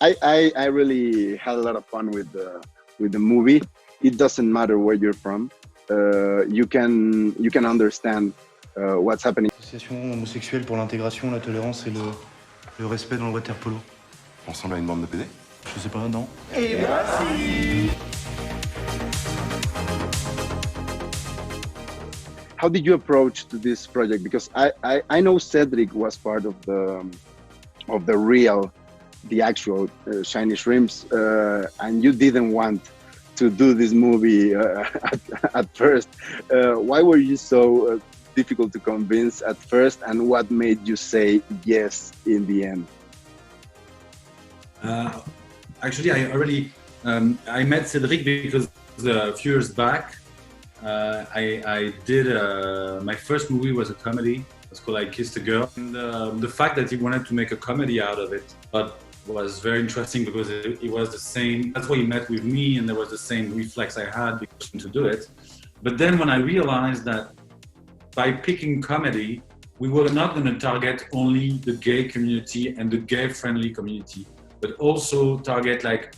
I really had a lot of fun with the movie. It doesn't matter where you're from. You can understand what's happening. Association homosexuelle pour l'intégration, la tolérance et le respect dans le water polo. On ressemble à une bande de PD? Je sais pas, non. Et voici. How did you approach to this project? Because I know Cedric was part of the actual Shiny Shrimps, and you didn't want to do this movie at first. Why were you so difficult to convince at first, and what made you say yes in the end? Actually, I already I met Cedric because a few years back I did my first movie was a comedy. It's called I Kissed a Girl. And the fact that he wanted to make a comedy out of it, but was very interesting because it was the same. That's why he met with me, and there was the same reflex I had to do it. But then when I realized that by picking comedy, we were not going to target only the gay community and the gay-friendly community, but also target like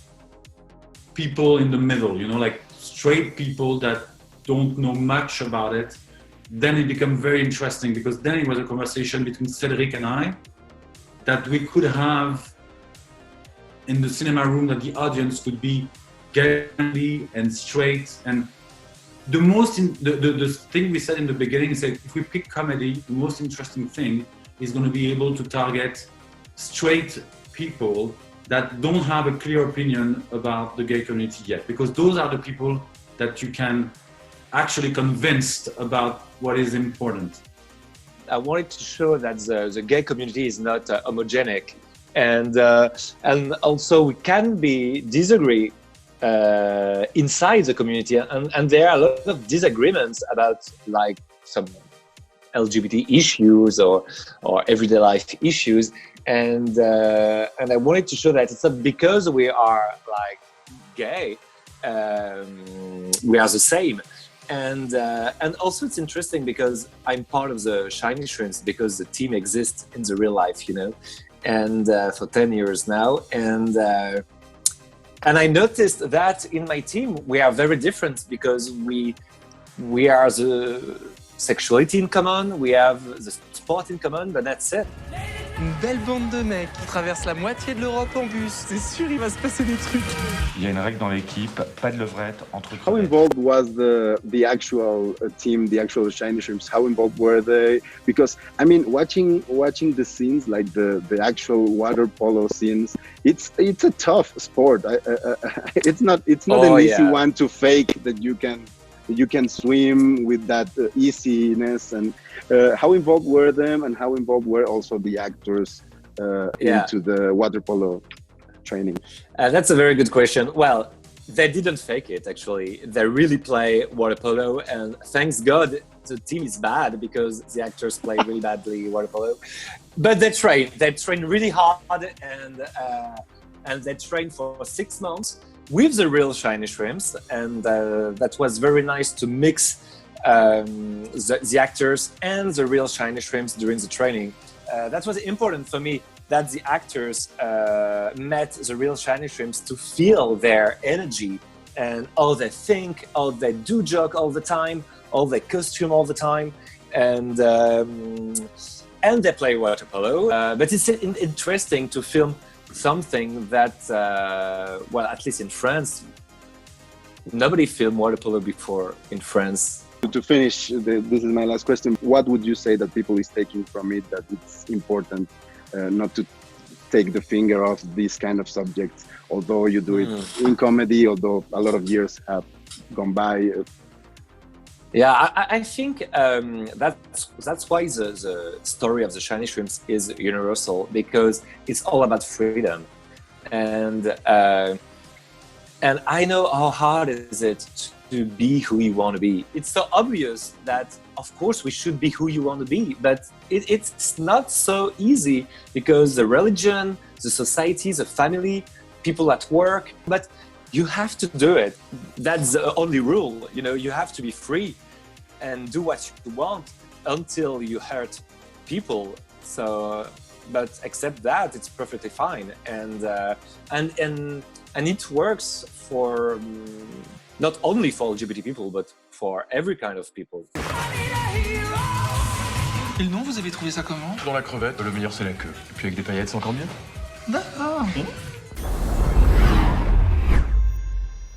people in the middle, you know, like straight people that don't know much about it. Then it became very interesting because then it was a conversation between Cedric and I that we could have in the cinema room, that the audience could be gay and straight. And the thing we said in the beginning is that if we pick comedy, the most interesting thing is going to be able to target straight people that don't have a clear opinion about the gay community yet, because those are the people that you can actually convince about what is important. I wanted to show that the gay community is not homogenic, and also we can disagree inside the community, and there are a lot of disagreements about like some LGBT issues or everyday life issues, and I wanted to show that it's not because we are like gay we are the same. And also it's interesting because I'm part of the Shiny Shrimps because the team exists in the real life, you know, and for 10 years now, and I noticed that in my team we are very different because we are the sexuality in common, we have the sport in common, but that's it. Une belle bande de mecs qui traversent la moitié de l'Europe en bus. C'est sûr, il va se passer des trucs. Il y a une règle dans l'équipe, pas de levrette entre. How involved was the actual team, the actual Shiny Shrimps? How involved were they? Because I mean, watching the scenes, like the actual water polo scenes, it's a tough sport. It's not an easy one to fake that you can swim with that easiness. And how involved were them, and how involved were also the actors into the water polo training? That's a very good question. Well, they didn't fake it, actually. They really play water polo, and thanks God the team is bad because the actors play really badly water polo. But they train really hard, and they train for 6 months with the real Shiny Shrimps, and that was very nice to mix the actors and the real Shiny Shrimps during the training. That was important for me, that the actors met the real Shiny Shrimps to feel their energy and how they think, how they do joke all the time, how they costume all the time, and they play water polo. But it's interesting to film something that, well, at least in France, nobody filmed water polo before in France. To finish, this is my last question. What would you say that people is taking from it, that it's important not to take the finger off these kind of subjects, although you do it in comedy, although a lot of years have gone by? Yeah, I think that's why the story of the Shiny Shrimps is universal, because it's all about freedom, and I know how hard is it to be who you want to be. It's so obvious that of course we should be who you want to be, but it's not so easy because the religion, the society, the family, people at work, but you have to do it. That's the only rule, you know. You have to be free and do what you want until you hurt people. So but except that, it's perfectly fine, and it works for not only for LGBT people, but for every kind of people. Et le nom, vous avez trouvé ça comment? Dans la crevette, le meilleur c'est la queue. Et puis avec des paillettes, c'est encore mieux. D'accord.